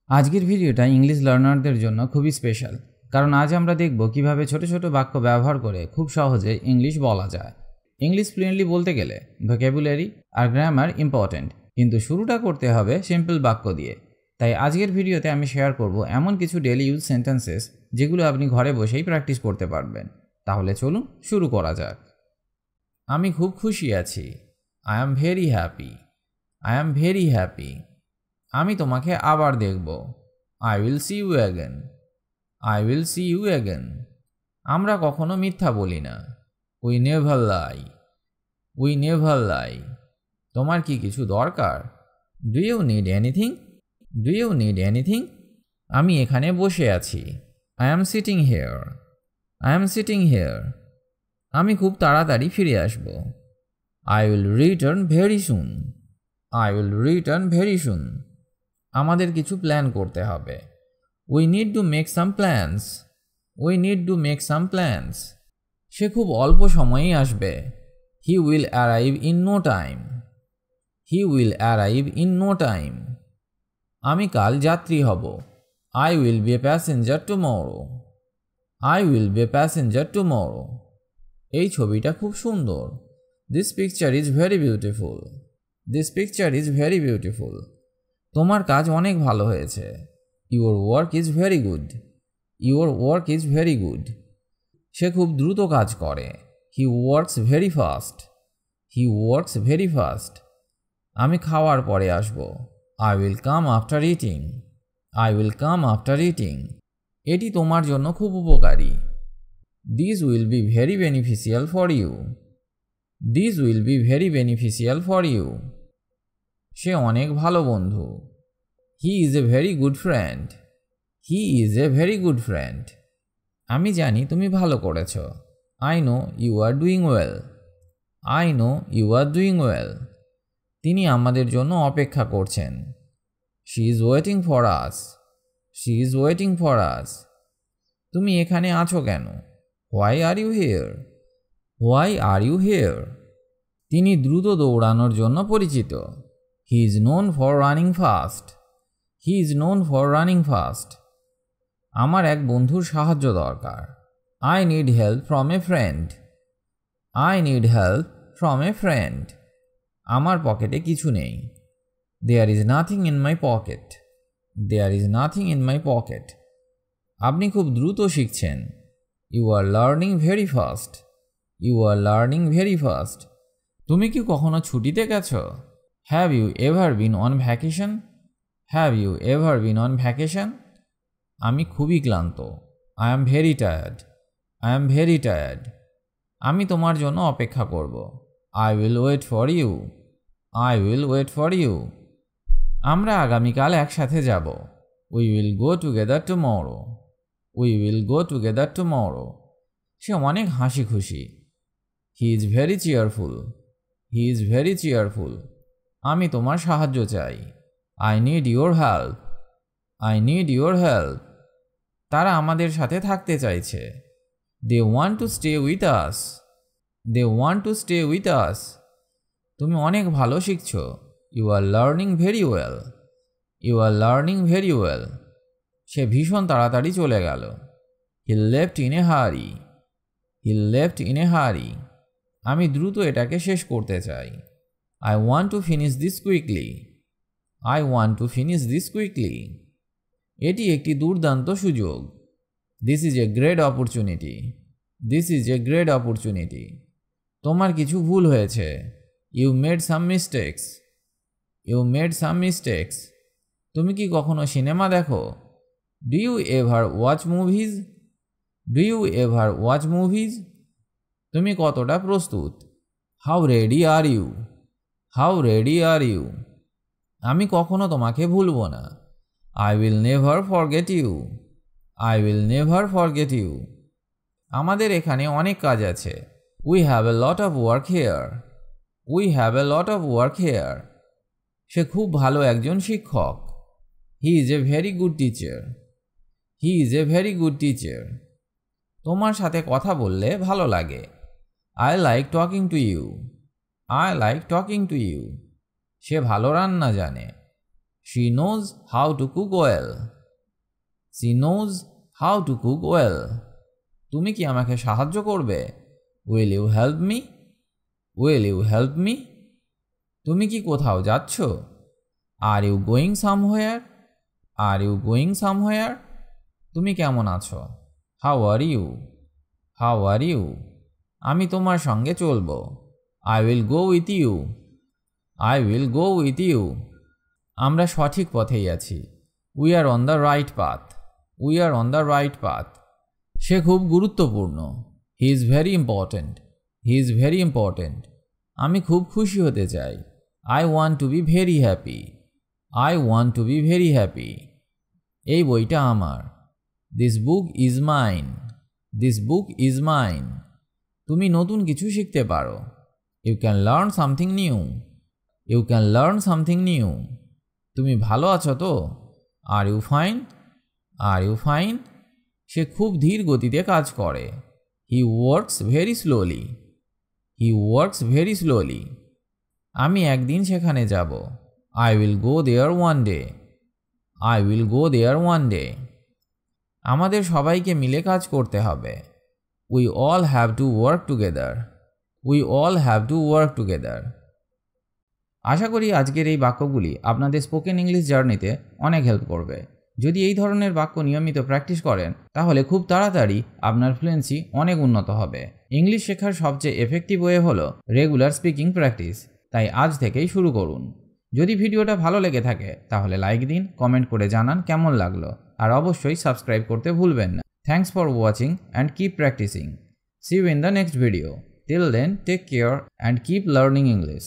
আজকের ভিডিওটা ইংলিশ লার্নারদের জন্য খুবই স্পেশাল, কারণ আজ আমরা দেখব কিভাবে ছোট ছোট বাক্য ব্যবহার করে খুব সহজে ইংলিশ বলা যায়। ইংলিশ ফ্লুয়েন্টলি বলতে গেলে ভোকাবুলারি আর গ্রামার ইম্পর্ট্যান্ট, কিন্তু শুরুটা করতে হবে সিম্পল বাক্য দিয়ে। তাই আজকের ভিডিওতে আমি শেয়ার করব এমন কিছু ডেইলি ইউজ সেন্টেন্সেস যেগুলো আপনি ঘরে বসেই প্র্যাকটিস করতে পারবেন। তাহলে চলুন শুরু করা যাক। আমি খুব খুশি আছি। I am very happy. I am very happy. আমি তোমাকে আবার দেখব। I will see you again. I will see you again. আমরা কখনো মিথ্যা বলি না। We never lie. We never lie. তোমার কি কিছু দরকার? Do you need anything? Do you need anything? আমি এখানে বসে আছি। I am sitting here. I am sitting here. আমি খুব তাড়াতাড়ি ফিরে আসব। I will return very soon. I will return very soon. আমাদের কিছু প্ল্যান করতে হবে। We need to make some plans. We need to make some plans. সে খুব অল্প সময়েই আসবে। He will arrive in no time. He will arrive in no time. আমি কাল যাত্রী হব। I will be a passenger tomorrow. I will be a passenger tomorrow. এই ছবিটা খুব সুন্দর। This picture is very beautiful. This picture is very beautiful. তোমার কাজ অনেক ভালো হয়েছে। Your work is very good. Your work is very good. সে খুব দ্রুত কাজ করে। He works very fast. He works very fast. আমি খাওয়ার পরে আসব। I will come after eating. I will come after eating. এটি তোমার জন্য খুব উপকারী। This will be very beneficial for you. This will be very beneficial for you. সে অনেক ভালো বন্ধু। He is a very good friend. He is a very good friend. আমি জানি তুমি ভালো করেছ। I know you are doing well. I know you are doing well. তিনি আমাদের জন্য অপেক্ষা করছেন। She is waiting for us. She is waiting for us. তুমি এখানে আছো কেন? Why are you here? Why are you here? তিনি দ্রুত দৌড়ানোর জন্য পরিচিত। He is known for running fast. He is known for running fast. আমার এক বন্ধুর সাহায্য দরকার। I need help from a friend. I need help from a friend. আমার পকেটে কিছু নেই। There is nothing in my pocket. There is nothing in my pocket. আপনি খুব দ্রুত শিখছেন। You are learning very fast. You are learning very fast. তুমি কি কখনো ছুটিতে গেছো? Have you ever been on vacation? Have you ever been on vacation? আমি খুবই ক্লান্ত। I am very tired. I am very tired. আমি তোমার জন্য অপেক্ষা করব। I will wait for you. I will wait for you. আমরা আগামীকাল একসাথে যাব। We will go together tomorrow. We will go together tomorrow. সে অনেক হাসি খুশি। He is very cheerful. He is very cheerful. আমি তোমার সাহায্য চাই। I need your help. I need your help. তারা আমাদের সাথে থাকতে চাইছে। They want to stay with us. They want to stay with us. তুমি অনেক ভালো শিখছো। You are learning very well. You are learning very well. সে ভীষণ তাড়াতাড়ি চলে গেল। হি লেফট ইন এ হারি। হি লেফট ইন এ হারি। আমি দ্রুত এটাকে শেষ করতে চাই। I want to finish this quickly. I want to finish this quickly. এটি একটি দুর্দান্ত সুযোগ। This is a great opportunity. This is a great opportunity. তোমার কিছু ভুল হয়েছে। You made some mistakes. You made some mistakes. তুমি কি কখনো সিনেমা দেখো? Do you ever watch movies? Do you ever watch movies? তুমি কতটা প্রস্তুত? How ready are you? How ready are you? আমি কখনো তোমাকে ভুলব না। I will never forget you. I will never forget you. আমাদের এখানে অনেক কাজ আছে। We have a lot of work here. We have a lot of work here. সে খুব ভালো একজন শিক্ষক। He is a very good teacher. He is a very good teacher. তোমার সাথে কথা বললে ভালো লাগে। I like talking to you. I like talking to you. সে ভালো রান্না জানে। She knows how to cook well. She knows how to cook well. তুমি কি আমাকে সাহায্য করবে? Will you help me? Will you help me? তুমি কি কোথাও যাচ্ছ? Are you going somewhere? Are you going somewhere? তুমি কেমন আছো? How are you? How are you? আমি তোমার সঙ্গে চলবো। I will go with you. I will go with you. আমরা সঠিক পথেই আছি। We are on the right path. We are on the right path. সে খুব গুরুত্বপূর্ণ। He is very important. He is very important. আমি খুব খুশি হতে চাই। I want to be very happy. I want to be very happy. এই বইটা আমার। This book is mine. This book is mine. তুমি নতুন কিছু শিখতে পারো। You can learn something new. You can learn something new. তুমি ভালো আছো তো? Are you fine? Are you fine? সে খুব ধীর গতিতে কাজ করে। He works very slowly. He works very slowly. আমি একদিন সেখানে যাব। I will go there one day. I will go there one day. আমাদের সবাইকে মিলে কাজ করতে হবে। We all have to work together. We all have to work together. আশা করি আজকের এই বাক্যগুলি আপনাদের স্পোকেন ইংলিশ জার্নিতে অনেক হেল্প করবে। যদি এই ধরনের বাক্য নিয়মিত প্র্যাকটিস করেন তাহলে খুব তাড়াতাড়ি আপনার ফ্লুয়েন্সি অনেক উন্নত হবে। ইংলিশ শেখার সবচেয়ে এফেক্টিভ ওয়ে হলো রেগুলার স্পিকিং প্র্যাকটিস। তাই আজ থেকেই শুরু করুন। যদি ভিডিওটা ভালো লেগে থাকে তাহলে লাইক দিন, কমেন্ট করে জানান কেমন লাগলো, আর অবশ্যই সাবস্ক্রাইব করতে ভুলবেন না। Thanks for watching and keep practising. See you in the next video. Till then, take care and keep learning English.